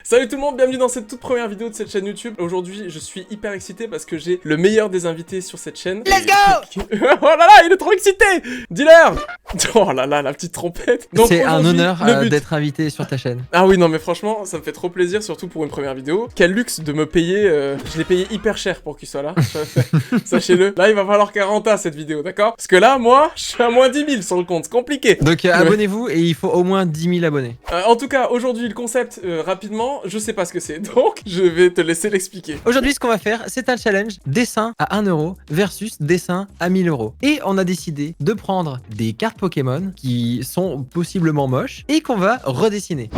Salut tout le monde, bienvenue dans cette toute première vidéo de cette chaîne YouTube. Aujourd'hui, je suis hyper excité parce que j'ai le meilleur des invités sur cette chaîne. Let's go. Oh là là, il est trop excité. Dis-leur. Oh là là, la petite trompette. C'est un honneur d'être invité sur ta chaîne. Ah oui, non mais franchement, ça me fait trop plaisir, surtout pour une première vidéo. Quel luxe de me payer, je l'ai payé hyper cher pour qu'il soit là, sachez-le. Là, il va falloir 40 cette vidéo, d'accord? Parce que là, moi, je suis à moins 10 000 sur le compte, c'est compliqué. Donc abonnez-vous et il faut au moins 10 000 abonnés. En tout cas, aujourd'hui, le concept, rapidement, je sais pas ce que c'est, donc je vais te laisser l'expliquer. Aujourd'hui, ce qu'on va faire, c'est un challenge dessin à 1 euro versus dessin à 1000 euros. Et on a décidé de prendre des cartes Pokémon qui sont possiblement moches et qu'on va redessiner.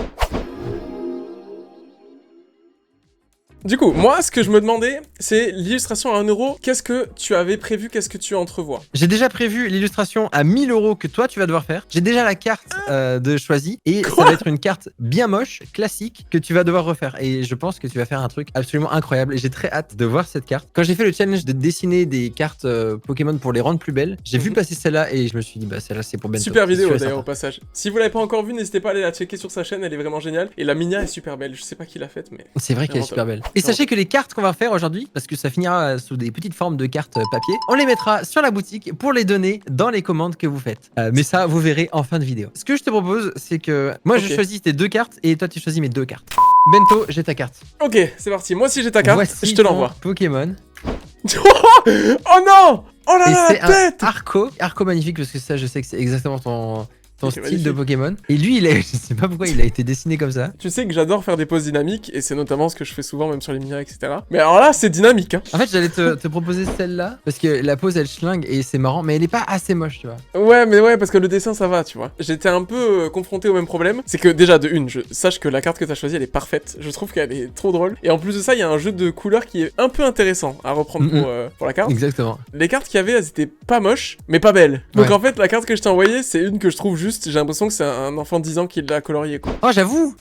Du coup, moi, ce que je me demandais, c'est l'illustration à 1 euro. Qu'est-ce que tu avais prévu? Qu'est-ce que tu entrevois? J'ai déjà prévu l'illustration à 1000 euros que toi, tu vas devoir faire. J'ai déjà la carte de choisie et ça va être une carte bien moche, classique, que tu vas devoir refaire. Et je pense que tu vas faire un truc absolument incroyable et j'ai très hâte de voir cette carte. Quand j'ai fait le challenge de dessiner des cartes Pokémon pour les rendre plus belles, j'ai vu passer celle-là et je me suis dit, bah celle-là, c'est pour Bento. Super vidéo d'ailleurs au passage. Si vous l'avez pas encore vue, n'hésitez pas à aller la checker sur sa chaîne, elle est vraiment géniale. Et la Minia est super belle, je sais pas qui l'a faite, mais... C'est vrai qu'elle est super belle. Et sachez que les cartes qu'on va faire aujourd'hui, parce que ça finira sous des petites formes de cartes papier, on les mettra sur la boutique pour les donner dans les commandes que vous faites. Mais ça, vous verrez en fin de vidéo. Ce que je te propose, c'est que moi, je choisis tes 2 cartes et toi, tu choisis mes 2 cartes. Bento, j'ai ta carte. Ok, c'est parti. Moi aussi, j'ai ta carte. Voici je te l'envoie. Pokémon. Oh non! Oh là là, la tête! Arco magnifique, parce que ça, je sais que c'est exactement ton style de Pokémon. Et lui, je sais pas pourquoi il a été dessiné comme ça. Tu sais que j'adore faire des poses dynamiques, et c'est notamment ce que je fais souvent, même sur les minières, etc. Mais alors là, c'est dynamique, hein. En fait, j'allais te proposer celle-là, parce que la pose, elle schlingue, et c'est marrant, mais elle est pas assez moche, tu vois. Ouais, mais ouais, parce que le dessin, ça va, tu vois. J'étais un peu confronté au même problème. C'est que déjà, de une, je sache que la carte que t'as choisie, elle est parfaite. Je trouve qu'elle est trop drôle. Et en plus de ça, il y a un jeu de couleurs qui est un peu intéressant à reprendre pour la carte. Exactement. Les cartes qu'il y avait, elles étaient pas moches, mais pas belles. Donc Ouais. en fait, la carte que je t'ai envoyée, c'est une que je trouve juste. J'ai l'impression que c'est un enfant de 10 ans qui l'a coloriée, quoi. Oh, j'avoue.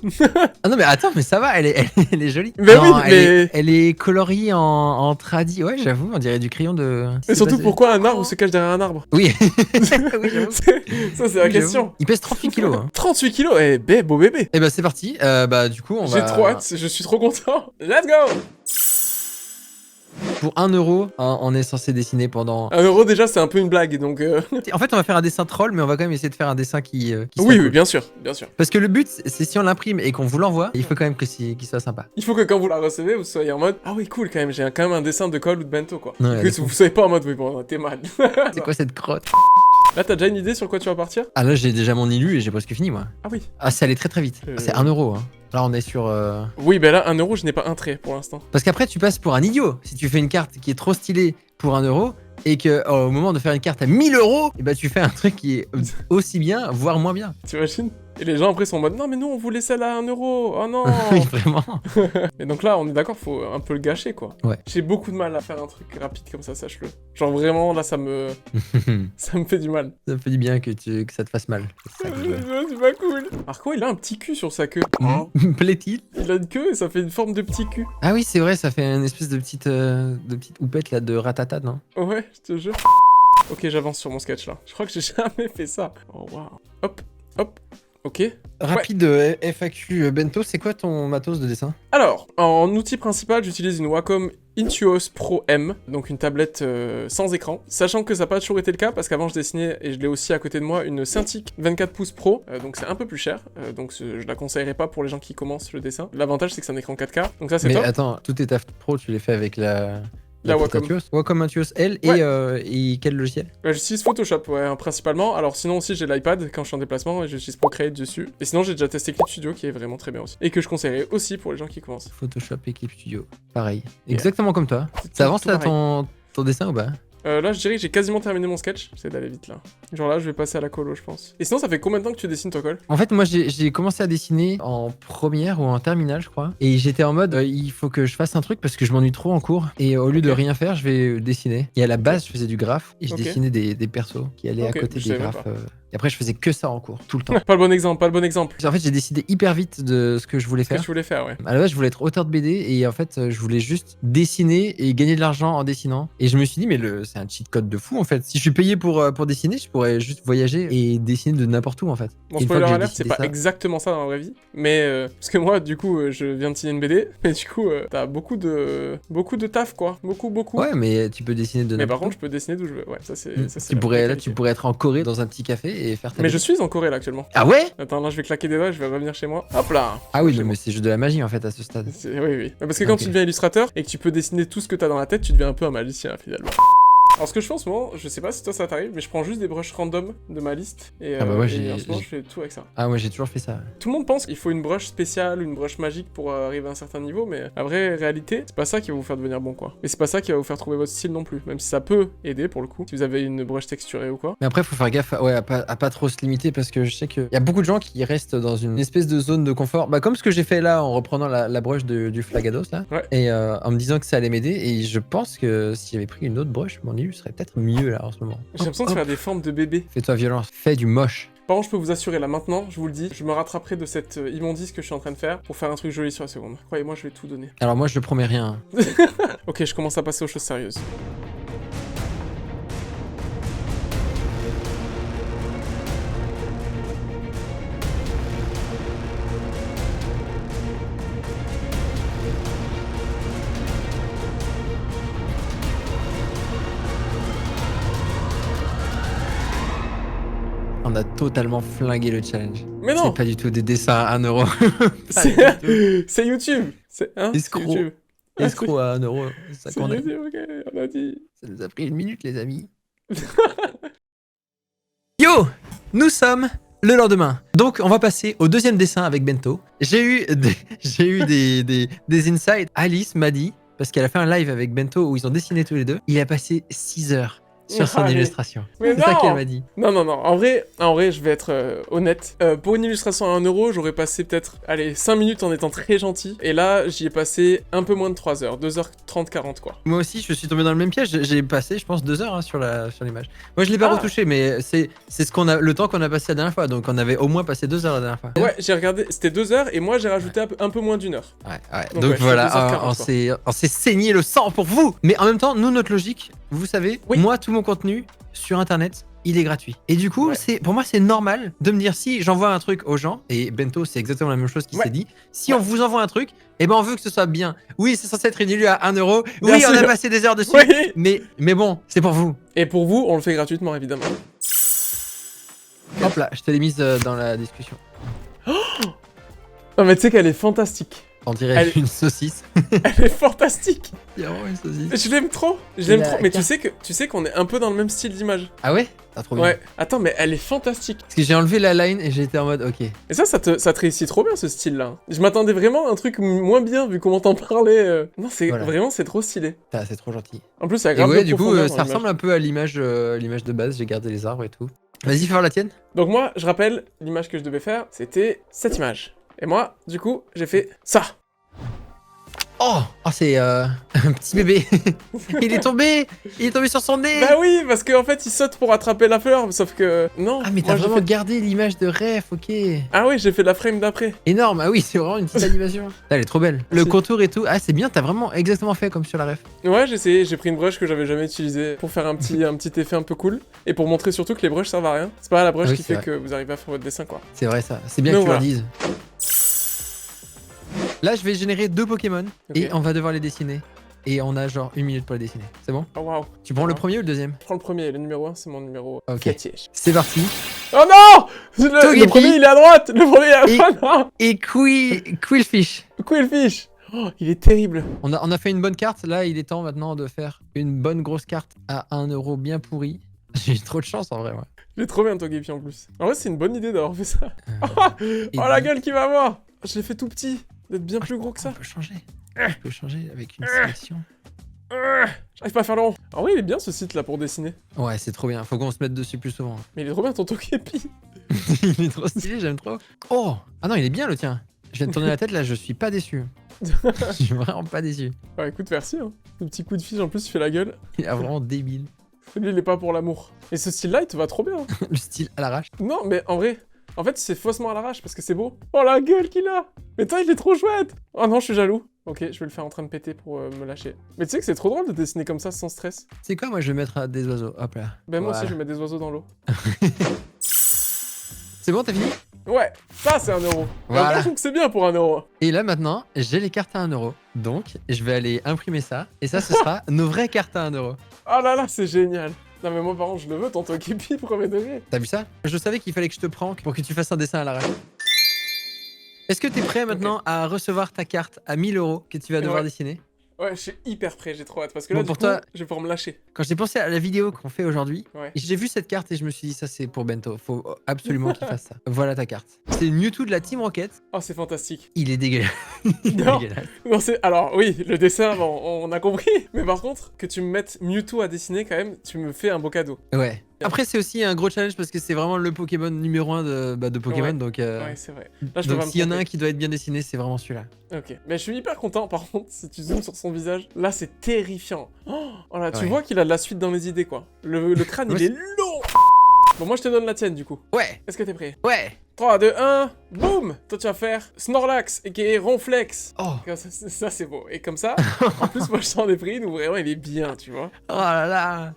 Ah non, mais attends, mais ça va, elle est jolie. Mais non, oui, mais... Elle est coloriée en tradi. Ouais, j'avoue, on dirait du crayon de... Et surtout, pourquoi un arbre se cache derrière un arbre? Oui. Oui, j'avoue. Ça, c'est la question. Il pèse 38 kilos. Hein. 38 kilos, beau bébé. Et bah, c'est parti. Bah, du coup, on va... J'ai trop hâte, je suis trop content. Let's go! Pour 1 euro, on est censé dessiner pendant... 1 euro, déjà, c'est un peu une blague, donc... En fait, on va faire un dessin troll, mais on va quand même essayer de faire un dessin qui soit Oui, cool. oui, bien sûr, bien sûr. Parce que le but, c'est si on l'imprime et qu'on vous l'envoie, il faut quand même qu'il soit sympa. Il faut que quand vous la recevez, vous soyez en mode « Ah oui, cool, quand même, j'ai quand même un dessin de Cole ou de Bento, quoi. Ouais, » Que vous soyez pas en mode « Oui, bon, t'es mal. » C'est quoi cette crotte? Là, t'as déjà une idée sur quoi tu vas partir? Ah là, j'ai déjà mon illu et j'ai presque fini, moi. Ah oui. Ah, c'est allé très très vite. C'est 1 euro, hein. Là, on est sur... Oui, ben là, 1 euro, je n'ai pas un trait, pour l'instant. Parce qu'après, tu passes pour un idiot. Si tu fais une carte qui est trop stylée pour 1 euro, et que au moment de faire une carte à 1000 euros, et bah tu fais un truc qui est aussi bien, voire moins bien. T'imagines? Et les gens après sont en mode « Non, mais nous, on voulait celle à 1 euro. Oh non! » Oui, vraiment. Et donc là, on est d'accord, faut un peu le gâcher, quoi. Ouais. J'ai beaucoup de mal à faire un truc rapide comme ça, sache-le. Genre vraiment, là, ça me fait du mal. Ça me fait du bien que ça te fasse mal. C'est ça que je veux. C'est pas cool. Arco, il a un petit cul sur sa queue. Plaît-il? Il a une queue et ça fait une forme de petit cul. Ah oui, c'est vrai, ça fait une espèce de petite houppette là de ratata, non? Ouais, je te jure. Ok, j'avance sur mon sketch là. Je crois que j'ai jamais fait ça. Oh waouh. Hop, hop. Ok. Rapide FAQ Bento, c'est quoi ton matos de dessin? Alors, en outil principal, j'utilise une Wacom Intuos Pro M, donc une tablette sans écran, sachant que ça n'a pas toujours été le cas, parce qu'avant je dessinais, et je l'ai aussi à côté de moi, une Cintiq 24 pouces Pro, donc c'est un peu plus cher, donc je la conseillerais pas pour les gens qui commencent le dessin. L'avantage c'est que c'est un écran 4K, donc ça c'est top. Mais attends, tous tes taf pro, tu les fais avec la Wacom. Wacom Intuos L et quel logiciel? J'utilise Photoshop, ouais, principalement. Alors sinon aussi j'ai l'iPad quand je suis en déplacement et j'utilise Procreate dessus. Et sinon j'ai déjà testé Clip Studio qui est vraiment très bien aussi. Et que je conseillerais aussi pour les gens qui commencent. Photoshop et Clip Studio, pareil. Exactement comme toi. Ça avance là ton dessin ou pas? Là, je dirais que j'ai quasiment terminé mon sketch. J'essaie d'aller vite, là. Genre là, je vais passer à la colo, je pense. Et sinon, ça fait combien de temps que tu dessines, toi, Cole? En fait, moi, j'ai commencé à dessiner en première ou en terminale, je crois. Et j'étais en mode, il faut que je fasse un truc parce que je m'ennuie trop en cours. Et au lieu de rien faire, je vais dessiner. Et à la base, je faisais du graphe. Et je dessinais des persos qui allaient à côté des graphes. Et après, je faisais que ça en cours, tout le temps. Pas le bon exemple, pas le bon exemple. En fait, j'ai décidé hyper vite de ce que je voulais faire. Ce que tu voulais faire, ouais. À la base, je voulais être auteur de BD et en fait, je voulais juste dessiner et gagner de l'argent en dessinant. Et je me suis dit, mais c'est un cheat code de fou en fait. Si je suis payé pour dessiner, je pourrais pourrais juste voyager et dessiner de n'importe où en fait. Bon, Et une fois spoiler que j'ai alert, c'est décidé pas ça- exactement ça dans la vraie vie. Mais, parce que moi, du coup, je viens de signer une BD. Mais du coup, t'as beaucoup de taf, quoi. Beaucoup. Ouais, mais tu peux dessiner de Mais par n'importe contre, je peux dessiner d'où je veux. Ouais, ça, c'est. où. Ça, c'est Tu la pourrais, vraie là, tu qualité. pourrais être en Corée dans un petit café et faire ta Mais je BD. suis en Corée, là, actuellement. Ah ouais? Attends, là, je vais claquer des doigts, je vais revenir chez moi. Hop là. Ah oui, Chez non, moi. mais c'est juste de la magie en fait à ce stade. Oui. Parce que quand Ok. tu deviens illustrateur et que tu peux dessiner tout ce que t'as dans la tête, tu deviens un peu un magicien, finalement. Alors, ce que je fais en ce moment, je sais pas si toi ça t'arrive, mais je prends juste des brushes random de ma liste. Et, Ah bah ouais, et en ce moment, je fais tout avec ça. Ah ouais, j'ai toujours fait ça. Tout le monde pense qu'il faut une brush spéciale, une brush magique pour arriver à un certain niveau, mais la vraie réalité, c'est pas ça qui va vous faire devenir bon, quoi. Et c'est pas ça qui va vous faire trouver votre style non plus, même si ça peut aider pour le coup, si vous avez une brush texturée ou quoi. Mais après, faut faire gaffe à pas trop se limiter parce que je sais qu'il y a beaucoup de gens qui restent dans une espèce de zone de confort. Bah, comme ce que j'ai fait là en reprenant la brush du Flagados là. Ouais. Et en me disant que ça allait m'aider. Et je pense que si j'avais pris une autre brush, mon illu serait peut-être mieux là en ce moment. J'ai l'impression de Hop, faire des formes de bébé. Fais-toi violence. Fais du moche. Par contre, je peux vous assurer là maintenant, je vous le dis, je me rattraperai de cette immondice que je suis en train de faire pour faire un truc joli sur la seconde. Croyez-moi, je vais tout donner. Alors moi, je promets rien. Ok, je commence à passer aux choses sérieuses. On a totalement flingué le challenge. Mais non. C'est pas du tout des dessins à 1 euro. C'est YouTube. C'est hein, Escroc. c'est YouTube. Escroc à 1 euro. C'est ça C'est qu'on a. YouTube, ok, on a dit. Ça nous a pris 1 minute, les amis. Yo, nous sommes le lendemain. Donc, on va passer au deuxième dessin avec Bento. J'ai eu des insights. Alice m'a dit, parce qu'elle a fait un live avec Bento où ils ont dessiné tous les deux, il a passé 6 heures sur son Allez. illustration. Mais C'est ça non. qu'elle m'a dit. Non. En vrai, je vais être honnête. Pour une illustration à 1 euro, j'aurais passé peut-être, 5 minutes en étant très gentil. Et là, j'y ai passé un peu moins de 3 heures. 2h30, 40 quoi. Moi aussi, je suis tombé dans le même piège. J'ai passé, je pense, 2 heures hein, sur l'image. Moi, je l'ai pas retouché, mais c'est le temps qu'on a passé la dernière fois. Donc, on avait au moins passé 2 heures la dernière fois. Ouais, j'ai regardé, c'était 2 heures et moi j'ai rajouté un peu moins d'1 heure. Ouais. Donc, Donc ouais, voilà, je fais 2h40, on s'est saigné le sang pour vous. Mais en même temps, nous, notre logique, vous savez, Oui. moi, tout mon contenu sur Internet, il est gratuit. Et du coup, Ouais. pour moi, c'est normal de me dire si j'envoie un truc aux gens, et Bento, c'est exactement la même chose qu'il Ouais. s'est dit, si Ouais. on vous envoie un truc, eh ben on veut que ce soit bien. Oui, c'est censé être une illu à 1 euro. Bien Oui, on a sûr. passé des heures dessus. Oui. Mais bon, c'est pour vous. Et pour vous, on le fait gratuitement évidemment. Hop là, je te l'ai mise dans la discussion. Non mais tu sais qu'elle est fantastique. On dirait Allez. une saucisse. Elle est fantastique. Il y a vraiment une saucisse. Je l'aime trop. Mais tu sais qu'on est un peu dans le même style d'image. Ah ouais? T'as trop bien. Ouais. Attends, mais elle est fantastique. Parce que j'ai enlevé la line et j'ai été en mode ok. Et ça te réussit trop bien ce style-là. Je m'attendais vraiment à un truc moins bien vu comment t'en parlais. Non, Voilà. Vraiment, c'est trop stylé. Ah, c'est trop gentil. En plus, ça a Et grave ouais, de du coup, profondeur dans ça l'image. ressemble un peu à l'image de base. J'ai gardé les arbres et tout. Vas-y, fais voir la tienne. Donc moi, je rappelle, l'image que je devais faire, c'était cette image. Et moi, du coup, j'ai fait ça. Oh, c'est un petit bébé. Il est tombé sur son nez. Bah oui, parce qu'en fait, il saute pour attraper la fleur, sauf que... Non, Ah, mais moi, t'as j'ai vraiment fait... gardé l'image de ref, ok. Ah oui, j'ai fait la frame d'après. Énorme, ah oui, c'est vraiment une petite animation. Ah, elle est trop belle. Le contour et tout, ah, c'est bien, t'as vraiment exactement fait comme sur la ref. Ouais, j'ai essayé, j'ai pris une brush que j'avais jamais utilisée pour faire un petit effet un peu cool. Et pour montrer surtout que les brushes servent à rien. C'est pas la brush Ah oui, qui c'est fait vrai. que vous arrivez à faire votre dessin, quoi. C'est vrai ça, c'est bien Donc que tu leur voilà. dises. Là, je vais générer 2 Pokémon Ok. et on va devoir les dessiner. Et on a genre 1 minute pour les dessiner. C'est bon? Oh waouh. Tu prends le Ah. premier ou le deuxième? Je prends le premier, le numéro 1, c'est mon numéro Ok. fétiche. C'est parti. Oh non le Togepi. premier, il est à droite. Le premier, il est à Et- droite. Non. Et Quillfish. Quillfish. Oh, il est terrible. On a fait une bonne carte. Là, il est temps maintenant de faire une bonne grosse carte à 1 euro bien pourri. J'ai eu trop de chance en vrai, moi. Il est trop bien, Togepi, en plus. En vrai, c'est une bonne idée d'avoir fait ça. Et Oh, la dit- gueule qu'il va avoir. Je l'ai fait tout petit. D'être bien plus gros que On ça. peut changer. On peut changer avec une sélection. J'arrive pas à faire le rond. En vrai, il est bien ce site là pour dessiner. Ouais, c'est trop bien. Faut qu'on se mette dessus plus souvent. Mais il est trop bien ton Togepi. Il est trop stylé, j'aime trop. Oh! Ah non, il est bien le tien. Je viens de tourner la tête là, je suis pas déçu. Je suis vraiment pas déçu. Bah écoute, merci. Hein. Le petit coup de fiche en plus, il fait la gueule. Il est vraiment débile. Lui, il est pas pour l'amour. Et ce style-là, il te va trop bien. Hein. Le style à l'arrache. Non, mais en vrai, en fait, c'est faussement à l'arrache parce que c'est beau. Oh la gueule qu'il a. Mais toi, il est trop chouette. Oh non, je suis jaloux. Ok, je vais le faire en train de péter pour me lâcher. Mais tu sais que c'est trop drôle de dessiner comme ça sans stress. C'est quoi, moi je vais mettre des oiseaux. Hop là. Ben moi aussi, Voilà. je vais mettre des oiseaux dans l'eau. C'est bon, t'as fini? Ouais, ça c'est 1 euro. Voilà. Je trouve que c'est bien pour 1 euro. Et là maintenant, j'ai les cartes à 1 euro. Donc, je vais aller imprimer ça. Et ça, ce sera nos vraies cartes à 1 euro. Oh là là, c'est génial. Non mais moi par contre, je le veux, ton Togepi, premier degré. T'as vu ça? Je savais qu'il fallait que je te prank pour que tu fasses un dessin à l'arrache. Est-ce que t'es prêt maintenant à recevoir ta carte à 1000 euros que tu vas devoir dessiner? Ouais, je suis hyper prêt, j'ai trop hâte. Parce que là, Bon, du pour coup, toi- je vais pouvoir me lâcher. Quand j'ai pensé à la vidéo qu'on fait aujourd'hui, Ouais. j'ai vu cette carte et je me suis dit, ça c'est pour Bento. Faut absolument qu'il fasse ça. Voilà ta carte. C'est Mewtwo de la Team Rocket. Oh, c'est fantastique. Il est dégueulasse. Il est Non. dégueulasse. Non, c'est... Alors, oui, le dessin, bon, on a compris. Mais par contre, que tu me mettes Mewtwo à dessiner, quand même, tu me fais un beau cadeau. Ouais. Après, c'est aussi un gros challenge parce que c'est vraiment le Pokémon numéro 1 de Pokémon. Ouais. Donc, Ouais, c'est vrai. Là, je peux donc pas me s'il y en a tromper. un qui doit être bien dessiné, c'est vraiment celui-là. Ok. Mais je suis hyper content, par contre, si tu zoomes sur son visage. Là, c'est terrifiant. Oh là, tu Ouais. vois qu'il a de la suite dans les idées, quoi. Le crâne, Ouais, il est long. Bon, moi, je te donne la tienne, du coup. Ouais, Est-ce que t'es prêt? ouais. 3, 2, 1, boum! Toi, tu vas faire Snorlax, et Ronflex. Oh, Comme ça, c'est beau. Et comme ça, en plus, moi, je t'en ai pris une où vraiment, il est bien, tu vois. oh là là.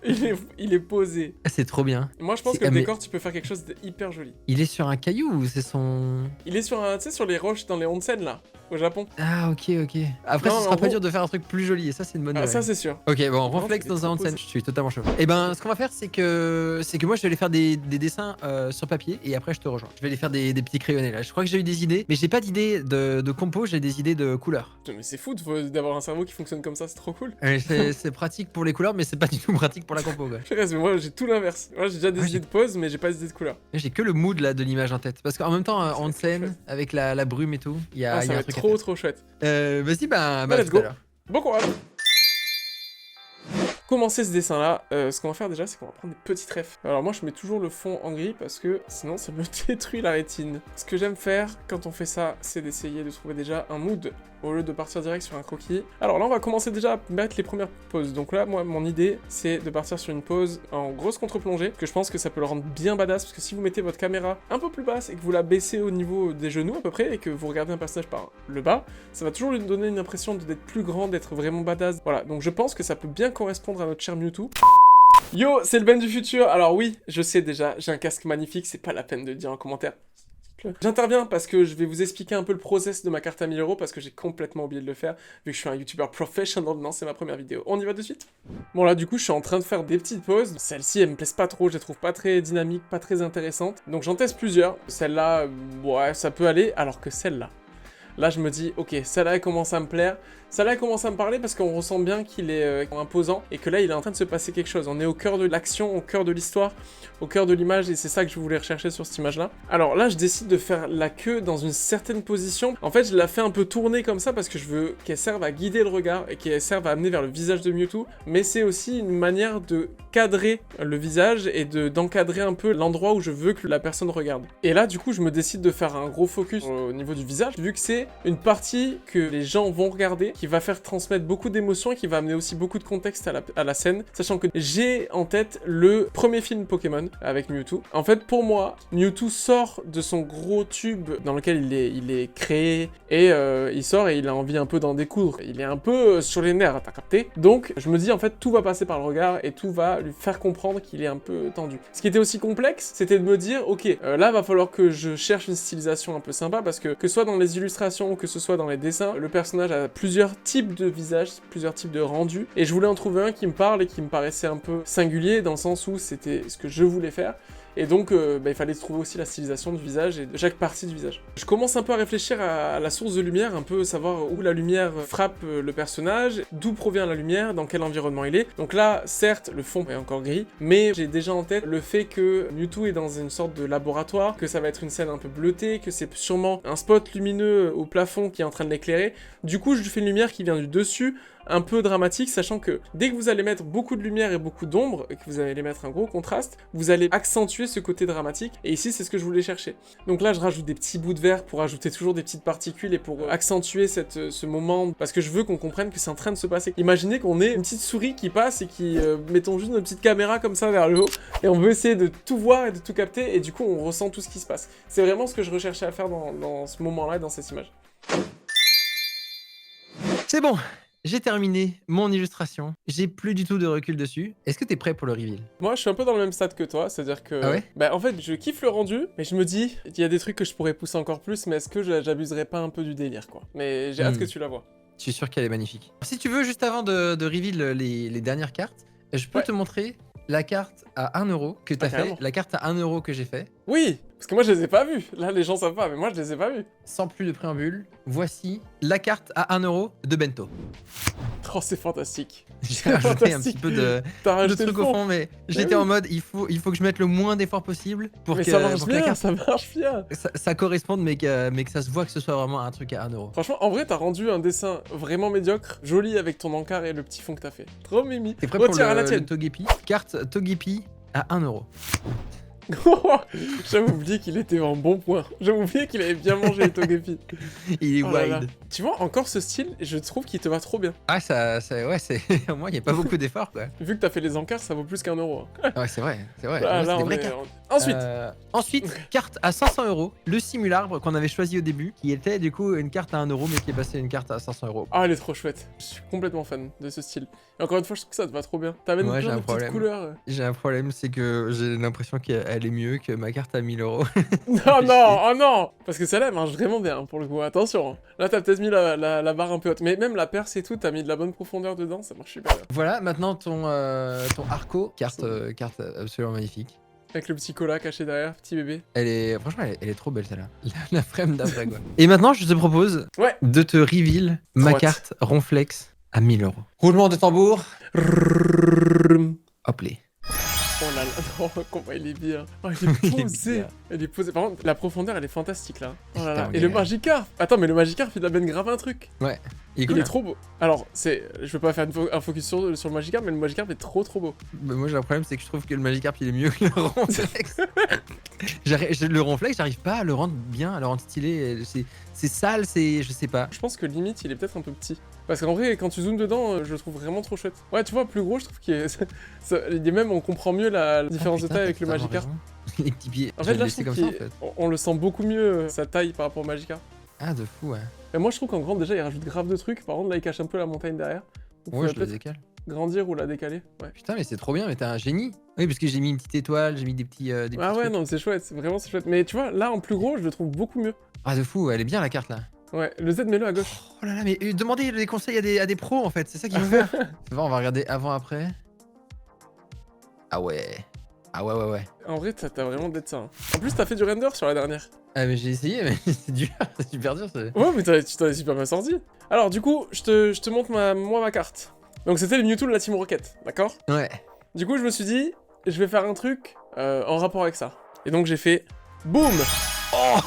Il est posé. C'est trop bien. Moi, je pense C'est- que le mais- décor, tu peux faire quelque chose d'hyper joli. Il est sur un caillou ou c'est son... Il est sur un, tu sais, sur les roches dans les onsen, là, au Japon. Ah, ok, ok. Après, Non, ce mais sera en pas gros- dur de faire un truc plus joli et ça, c'est une bonne Ah, nouvelle. ça, c'est sûr. Ok, bon, Non, Ronflex c'est dans un trop onsen, posé. je suis totalement chaud. Et ben, ce qu'on va faire, c'est que moi, je vais aller faire des dessins sur papier et après, je te rejoins. Je vais aller faire des petits crayonnés là. Je crois que j'ai eu des idées, mais j'ai pas d'idées de compo, j'ai des idées de couleurs. Mais c'est fou d'avoir un cerveau qui fonctionne comme ça, c'est trop cool. C'est pratique pour les couleurs, mais c'est pas du tout pratique pour la compo. Quoi. Je reste, mais moi, j'ai tout l'inverse. Moi, j'ai déjà des Ouais, idées de pose, mais j'ai pas d'idées de couleur. J'ai que le mood là de l'image en tête. Parce qu'en même temps, Ça va être onsen, chouette. avec la brume et tout, il y a, Ah, il y ça a va un être truc à trop, faire. trop chouette. Vas-y, bah, Let's tout go. à l'heure. Bon courage. Commencer ce dessin là, ce qu'on va faire déjà c'est qu'on va prendre des petits refs. Alors moi je mets toujours le fond en gris parce que sinon ça me détruit la rétine. Ce que j'aime faire quand on fait ça c'est d'essayer de trouver déjà un mood au lieu de partir direct sur un croquis. Alors là on va commencer déjà à mettre les premières poses. Donc là moi mon idée c'est de partir sur une pose en grosse contre-plongée que je pense que ça peut le rendre bien badass parce que si vous mettez votre caméra un peu plus basse et que vous la baissez au niveau des genoux à peu près et que vous regardez un personnage par le bas, ça va toujours lui donner une impression d'être plus grand, d'être vraiment badass. Voilà, donc je pense que ça peut bien correspondre à notre cher Mewtwo. Yo, c'est le Ben du futur. Alors oui, je sais déjà, j'ai un casque magnifique, c'est pas la peine de le dire en commentaire. J'interviens parce que je vais vous expliquer un peu le process de ma carte à 1000 euros parce que j'ai complètement oublié de le faire vu que je suis un youtubeur professionnel. Non, c'est ma première vidéo. On y va de suite. Bon là du coup je suis en train de faire des petites pauses. Celle-ci elle me plaise pas trop, je les trouve pas très dynamiques, pas très intéressantes. Donc j'en teste plusieurs. Celle-là, ouais ça peut aller, alors que celle-là. Là je me dis ok, celle-là elle commence à me plaire. Celle-là elle commence à me parler parce qu'on ressent bien qu'il est imposant et que là il est en train de se passer quelque chose. On est au cœur de l'action, au cœur de l'histoire, au cœur de l'image et c'est ça que je voulais rechercher sur cette image-là. Alors là je décide de faire la queue dans une certaine position. En fait je la fais un peu tourner comme ça parce que je veux qu'elle serve à guider le regard et qu'elle serve à amener vers le visage de Mewtwo. Mais c'est aussi une manière de cadrer le visage et d'encadrer un peu l'endroit où je veux que la personne regarde. Et là du coup je me décide de faire un gros focus au niveau du visage vu que c'est une partie que les gens vont regarder, qui va faire transmettre beaucoup d'émotions et qui va amener aussi beaucoup de contexte à la scène, sachant que j'ai en tête le premier film Pokémon avec Mewtwo. En fait, pour moi, Mewtwo sort de son gros tube dans lequel il est créé et il sort et il a envie un peu d'en découdre. Il est un peu sur les nerfs, t'as capté? Donc, je me dis en fait, tout va passer par le regard et tout va lui faire comprendre qu'il est un peu tendu. Ce qui était aussi complexe, c'était de me dire, ok, là, va falloir que je cherche une stylisation un peu sympa parce que ce soit dans les illustrations ou que ce soit dans les dessins, le personnage a plusieurs types de visages, plusieurs types de rendus, et je voulais en trouver un qui me parle et qui me paraissait un peu singulier, dans le sens où c'était ce que je voulais faire, et donc il fallait trouver aussi la stylisation du visage et de chaque partie du visage. Je commence un peu à réfléchir à la source de lumière, un peu savoir où la lumière frappe le personnage, d'où provient la lumière, dans quel environnement il est. Donc là, certes, le fond est encore gris, mais j'ai déjà en tête le fait que Mewtwo est dans une sorte de laboratoire, que ça va être une scène un peu bleutée, que c'est sûrement un spot lumineux au plafond qui est en train de l'éclairer. Du coup, je lui fais une lumière qui vient du dessus, un peu dramatique, sachant que dès que vous allez mettre beaucoup de lumière et beaucoup d'ombre, et que vous allez mettre un gros contraste, vous allez accentuer ce côté dramatique, et ici c'est ce que je voulais chercher. Donc là je rajoute des petits bouts de verre pour ajouter toujours des petites particules et pour accentuer ce moment, parce que je veux qu'on comprenne que c'est en train de se passer. Imaginez qu'on ait une petite souris qui passe et qui, mettons juste une petite caméra comme ça vers le haut, et on veut essayer de tout voir et de tout capter, et du coup on ressent tout ce qui se passe. C'est vraiment ce que je recherchais à faire dans ce moment-là et dans cette image. C'est bon, j'ai terminé mon illustration. J'ai plus du tout de recul dessus. Est-ce que t'es prêt pour le reveal? Moi, je suis un peu dans le même stade que toi, c'est-à-dire que... Ah ouais? Bah, en fait, je kiffe le rendu, mais je me dis, il y a des trucs que je pourrais pousser encore plus, mais est-ce que j'abuserais pas un peu du délire, quoi. Mais j'ai hâte que tu la vois. Je suis sûr qu'elle est magnifique. Si tu veux, juste avant de reveal les dernières cartes, je peux te montrer la carte à 1€ que t'as fait, carrément. la carte à 1€ que j'ai fait. Oui, parce que moi, je les ai pas vus. Là, les gens savent pas, mais moi, je les ai pas vus. Sans plus de préambule, voici la carte à 1€ de Bento. Oh, c'est fantastique. J'ai rajouté un petit peu de truc au fond, mais j'étais en mode il faut que je mette le moins d'efforts possible pour mais que, ça marche pour que la bien, carte ça marche bien. ça corresponde, mais que ça se voit que ce soit vraiment un truc à 1€. Franchement, en vrai, t'as rendu un dessin vraiment médiocre, joli avec ton encart et le petit fond que t'as fait. Trop mimi. T'es prêt pour Retire à la le tienne. Togepi? Carte Togepi à 1€. J'avais oublié qu'il était en bon point. J'avais oublié qu'il avait bien mangé le Togepi. Il est Oh là là. wild. Tu vois, encore ce style, je trouve qu'il te va trop bien. Ah, ouais, c'est. Au moins, il n'y a pas beaucoup d'efforts, quoi. Vu que t'as fait les encarts, ça vaut plus qu'1€. Hein. Ouais, c'est vrai, c'est vrai. Ah, Ouais, là, c'est des on vraies est... cartes. Ensuite, Ensuite, carte à 500€, le simularbre qu'on avait choisi au début, qui était du coup une carte à 1€, mais qui est passée une carte à 500€. ah, elle est trop chouette. Je suis complètement fan de ce style. Et encore une fois, je trouve que ça te va trop bien. T'as même Ouais, j'ai plein un de petites problème. couleurs. J'ai un problème, c'est que j'ai l'impression qu'elle est mieux que ma carte à 1000€. Non, non, oh non. Parce que celle-là, elle marche vraiment bien, hein, pour le coup. Attention. Là, t'as peut-être mis la barre un peu haute. Mais même la perce et tout, t'as mis de la bonne profondeur dedans, ça marche super bien. Voilà, maintenant ton Arco, carte absolument magnifique. Avec le petit cola caché derrière, petit bébé. Franchement, elle est trop belle celle-là. La frame d'après quoi. Et maintenant, je te propose Ouais. de te reveal ma Droite. carte Ronflex à 1000€. Roulement de tambour. Hop les. Oh là là, non, comment il est bien. Oh, il est Il est posé. bien. Il est posé. Par contre, la profondeur, elle est fantastique là. Oh là là. Putain, Et le gars. Magikarp. Attends, mais le Magikarp, il a bien grave un truc. Ouais. Il est trop beau. Alors, je veux pas faire un focus sur le Magikarp, mais le Magikarp est trop beau. Bah, moi j'ai un problème, c'est que je trouve que le Magikarp il est mieux que le Ronflex. Le Ronflex, j'arrive pas à le rendre bien, à le rendre stylé. C'est sale, je sais pas. Je pense que limite, il est peut-être un peu petit. Parce qu'en vrai, quand tu zoomes dedans, je le trouve vraiment trop chouette. Ouais, tu vois, plus gros, je trouve qu'il est... il est même, on comprend mieux la différence de Putain, taille avec t'as le totalement Magikarp. raison. Les petits pieds. En fait, Je là, vais je le laisser trouve comme ça en fait. qu'on le sent beaucoup mieux, sa taille par rapport au Magikarp. Ah, de fou, ouais. Et moi, je trouve qu'en grand, déjà, il rajoute grave de trucs. Par contre, là, il cache un peu la montagne derrière. Donc, Ouais, faudrait je le peut-être décale. grandir ou la décaler. Ouais. Putain, mais c'est trop bien, mais t'es un génie. Oui, parce que j'ai mis une petite étoile, j'ai mis des petits. Des Ah petits ouais, trucs. non, c'est chouette. Vraiment, c'est chouette. Mais tu vois, là, en plus gros, je le trouve beaucoup mieux. Ah, de fou, elle est bien la carte là. Ouais, le Z, mets-le à gauche. Oh là là, mais demandez des conseils à des pros en fait, c'est ça qu'il faut faire. Ça va, on va regarder avant-après. Ah ouais. Ah ouais, ouais, ouais. En vrai, t'as vraiment d'être ça. Hein. En plus, t'as fait du render sur la dernière. Ah, mais j'ai essayé, mais c'est dur, c'est super dur. Ouais, mais tu t'en es super bien sorti. Alors, du coup, je te montre ma carte. Donc, c'était le Mewtwo de la Team Rocket, d'accord? Ouais. Du coup, je me suis dit, je vais faire un truc en rapport avec ça. Et donc, j'ai fait boum. Oh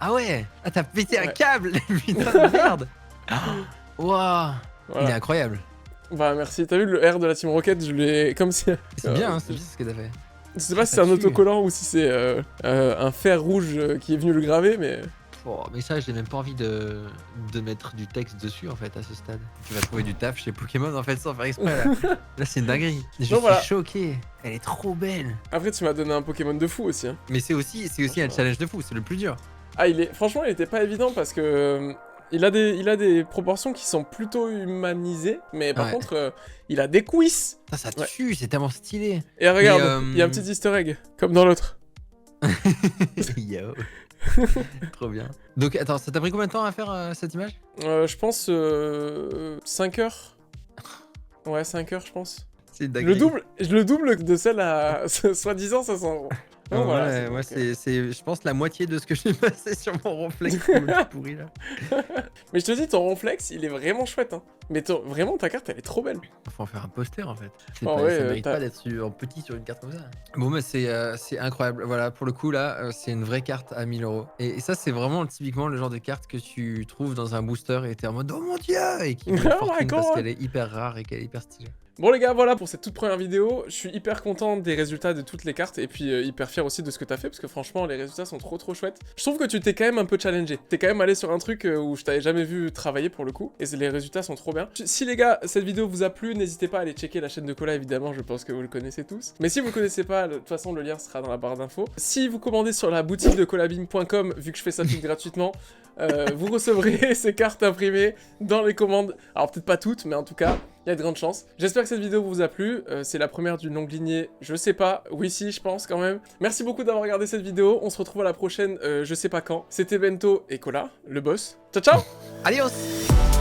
ah ouais. Ah, t'as pété un Ouais. câble, putain de merde. Waouh. Il est Voilà. incroyable. Bah, merci. T'as vu le R de la Team Rocket? Je l'ai comme si. C'est bien, hein, c'est bien ce que t'as fait. Je sais pas si c'est Ça un tue. autocollant ou si c'est un fer rouge qui est venu le graver, mais. Oh, mais ça, j'ai même pas envie de mettre du texte dessus en fait à ce stade. Tu vas trouver du taf chez Pokémon en fait sans faire exprès là. Là, c'est une dinguerie. Je suis voilà. choqué. Elle est trop belle. Après, tu m'as donné un Pokémon de fou aussi. Hein. Mais c'est aussi un challenge de fou, c'est le plus dur. Ah, franchement, il était pas évident parce que. Il a des proportions qui sont plutôt humanisées, mais par Ouais. contre, il a des cuisses. Ça tue, c'est tellement stylé. Et regarde, Mais, il y a un petit easter egg, comme dans l'autre. Yo. Trop bien. Donc attends, ça t'a pris combien de temps à faire cette image? Je pense 5 heures. Ouais, 5 heures, je pense. C'est dingue. Le double de celle à soi-disant 500 €. Donc, voilà, ouais, c'est moi donc, c'est je pense la moitié de ce que j'ai passé sur mon Ronflex pourri là. Mais je te dis, ton Ronflex, il est vraiment chouette. Hein. Mais vraiment, ta carte, elle est trop belle. Faut en faire un poster en fait. Oh ouais, ça mérite t'as- pas d'être en petit sur une carte comme ça. Bon mais c'est incroyable. Voilà, pour le coup là, c'est une vraie carte à 1000€. Et ça c'est vraiment typiquement le genre de carte que tu trouves dans un booster et t'es en mode oh mon dieu et qui vaut une Oh my fortune parce God. qu'elle est hyper rare et qu'elle est hyper stylée. Bon les gars, voilà pour cette toute première vidéo. Je suis hyper content des résultats de toutes les cartes et puis hyper fier aussi de ce que t'as fait parce que franchement les résultats sont trop chouettes. Je trouve que tu t'es quand même un peu challengé. T'es quand même allé sur un truc où je t'avais jamais vu travailler pour le coup et les résultats sont trop bien. Si les gars, cette vidéo vous a plu, n'hésitez pas à aller checker la chaîne de Cola évidemment, je pense que vous le connaissez tous. Mais si vous le connaissez pas, de toute façon le lien sera dans la barre d'infos. Si vous commandez sur la boutique de colabim.com, vu que je fais ça tout gratuitement, vous recevrez ces cartes imprimées dans les commandes. Alors peut-être pas toutes, mais en tout cas, il y a de grandes chances. J'espère que cette vidéo vous a plu. C'est la première d'une longue lignée, je sais pas. Oui, si, je pense quand même. Merci beaucoup d'avoir regardé cette vidéo. On se retrouve à la prochaine, je sais pas quand. C'était Bento et Cola, le boss. Ciao, ciao. Adios.